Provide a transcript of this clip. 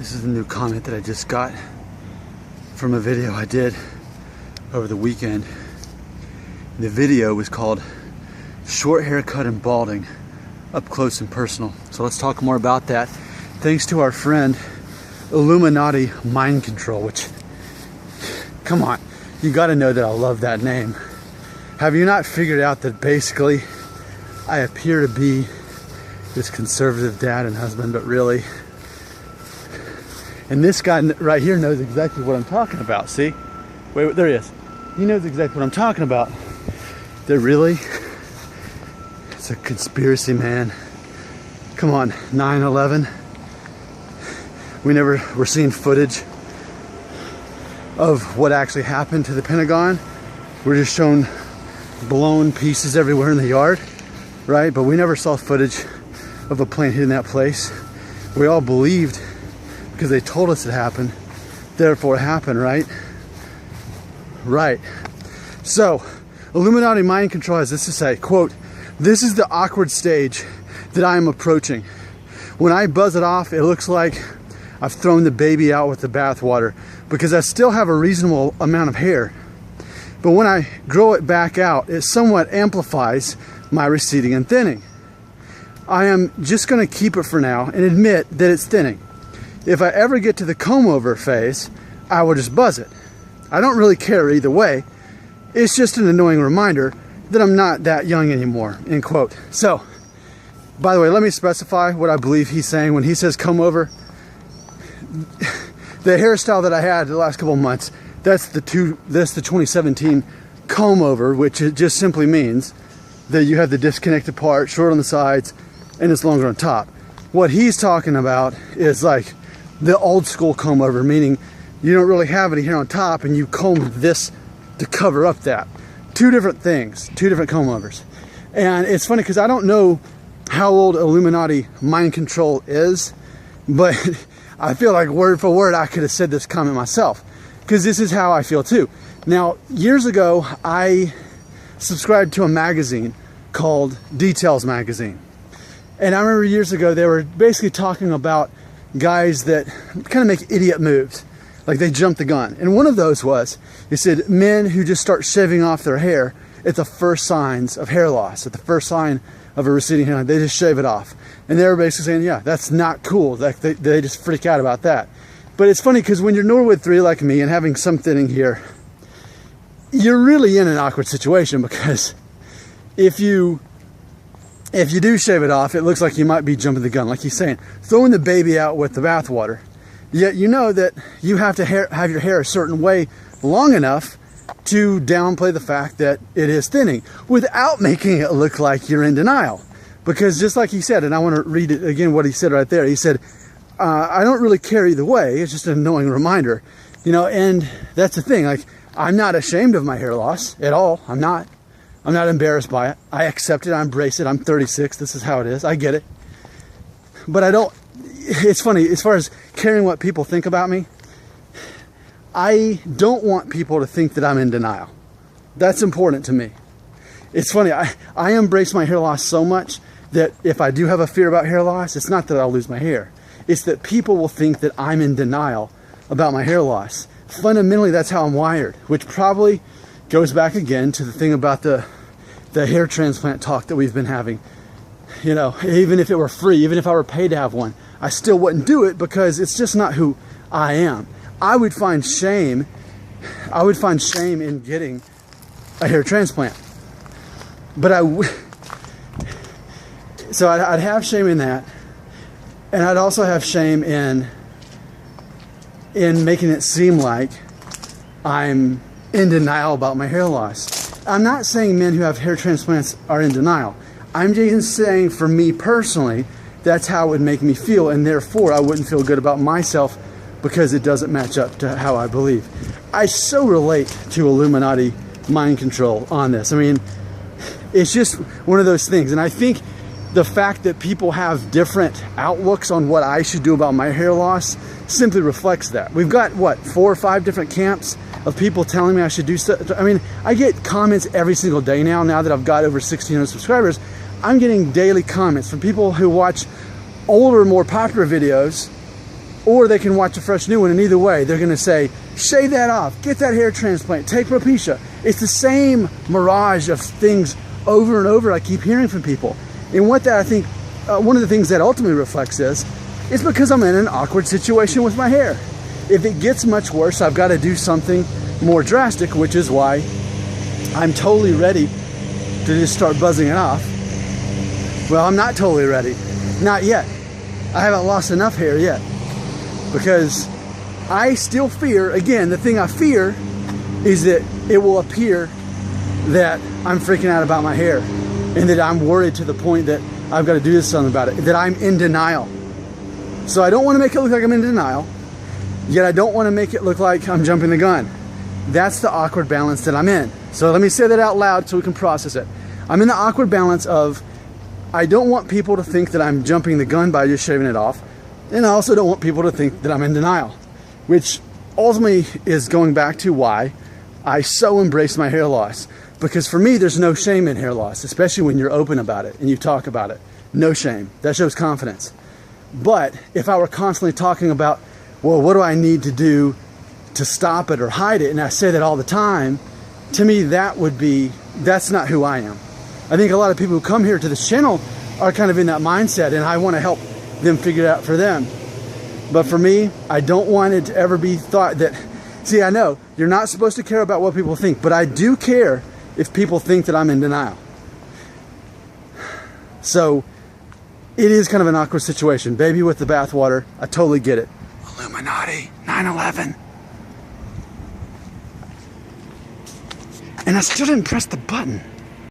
This is a new comment that I just got from a video I did over the weekend. The video was called Short Haircut and Balding, Up Close and Personal. So let's talk more about that. Thanks to our friend Illuminati Mind Control, which, come on, you gotta know that I love that name. Have you not figured out that basically I appear to be this conservative dad and husband, but really, and this guy right here knows exactly what I'm talking about. See? Wait, there he is. He knows exactly what I'm talking about. That really, it's a conspiracy, man. Come on, 9/11. We're seeing footage of what actually happened to the Pentagon. We're just shown blown pieces everywhere in the yard, right? But we never saw footage of a plane hitting that place. We all believed because they told us it happened, therefore it happened, right? Right. So, Illuminati Mind Control has this to say, quote, "This is the awkward stage that I am approaching. When I buzz it off, it looks like I've thrown the baby out with the bathwater because I still have a reasonable amount of hair. But when I grow it back out, it somewhat amplifies my receding and thinning. I am just going to keep it for now and admit that it's thinning. If I ever get to the comb over phase, I will just buzz it. I don't really care either way. It's just an annoying reminder that I'm not that young anymore," end quote. So, by the way, let me specify what I believe he's saying when he says comb over. The hairstyle that I had the last couple of months, that's the 2017 comb over, which it just simply means that you have the disconnected part, short on the sides, and it's longer on top. What he's talking about is like the old school comb over, meaning you don't really have any hair on top and you comb this to cover up that. Two different things, two different comb overs. And it's funny because I don't know how old Illuminati Mind Control is, but I feel like word for word I could have said this comment myself, because this is how I feel too. Now, years ago, I subscribed to a magazine called Details Magazine. And I remember years ago, they were basically talking about guys that kind of make idiot moves, like they jump the gun. And one of those was, it said, men who just start shaving off their hair at the first signs of hair loss, at the first sign of a receding hairline, they just shave it off. And they were basically saying, yeah, that's not cool. Like they just freak out about that. But it's funny because when you're Norwood 3 like me and having some thinning here, you're really in an awkward situation, because if you do shave it off, it looks like you might be jumping the gun, like he's saying, throwing the baby out with the bathwater. Yet you know that you have to have your hair a certain way long enough to downplay the fact that it is thinning without making it look like you're in denial. Because just like he said, and I want to read it again, what he said right there. He said, I don't really care either way. It's just an annoying reminder, you know. And that's the thing. Like, I'm not ashamed of my hair loss at all. I'm not embarrassed by it. I accept it. I embrace it. I'm 36. This is how it is. I get it. But I don't. It's funny, as far as caring what people think about me, I don't want people to think that I'm in denial. That's important to me. It's funny, I embrace my hair loss so much that if I do have a fear about hair loss, it's not that I'll lose my hair. It's that people will think that I'm in denial about my hair loss. Fundamentally, that's how I'm wired, which probably goes back again to the thing about the hair transplant talk that we've been having. You know, even if it were free, even if I were paid to have one, I still wouldn't do it because it's just not who I am. I would find shame in getting a hair transplant. But so I'd have shame in that, and I'd also have shame in making it seem like I'm in denial about my hair loss. I'm not saying men who have hair transplants are in denial. I'm just saying, for me personally, that's how it would make me feel, and therefore I wouldn't feel good about myself because it doesn't match up to how I believe. I so relate to Illuminati Mind Control on this. I mean, it's just one of those things. And I think the fact that people have different outlooks on what I should do about my hair loss simply reflects that. We've got, what, 4 or 5 different camps of people telling me I should do stuff. I mean, I get comments every single day now that I've got over 1,600 subscribers. I'm getting daily comments from people who watch older, more popular videos or they can watch a fresh new one, and either way, they're gonna say, shave that off, get that hair transplant, take Propecia. It's the same mirage of things over and over I keep hearing from people. And what that, I think, one of the things that ultimately reflects this is because I'm in an awkward situation with my hair. If it gets much worse, I've got to do something more drastic, which is why I'm totally ready to just start buzzing it off. Well, I'm not totally ready. Not yet. I haven't lost enough hair yet. Because I still fear, again, the thing I fear is that it will appear that I'm freaking out about my hair and that I'm worried to the point that I've got to do something about it, that I'm in denial. So I don't want to make it look like I'm in denial, yet I don't want to make it look like I'm jumping the gun. That's the awkward balance that I'm in. So let me say that out loud so we can process it. I'm in the awkward balance of I don't want people to think that I'm jumping the gun by just shaving it off, and I also don't want people to think that I'm in denial, which ultimately is going back to why I so embrace my hair loss. Because for me, there's no shame in hair loss, especially when you're open about it and you talk about it. No shame. That shows confidence. But if I were constantly talking about, well, what do I need to do to stop it or hide it, and I say that all the time, to me, that's not who I am. I think a lot of people who come here to this channel are kind of in that mindset, and I want to help them figure it out for them. But for me, I don't want it to ever be thought that, see, I know you're not supposed to care about what people think, but I do care if people think that I'm in denial. So it is kind of an awkward situation. Baby with the bathwater, I totally get it. Illuminati, 9/11. And I still didn't press the button.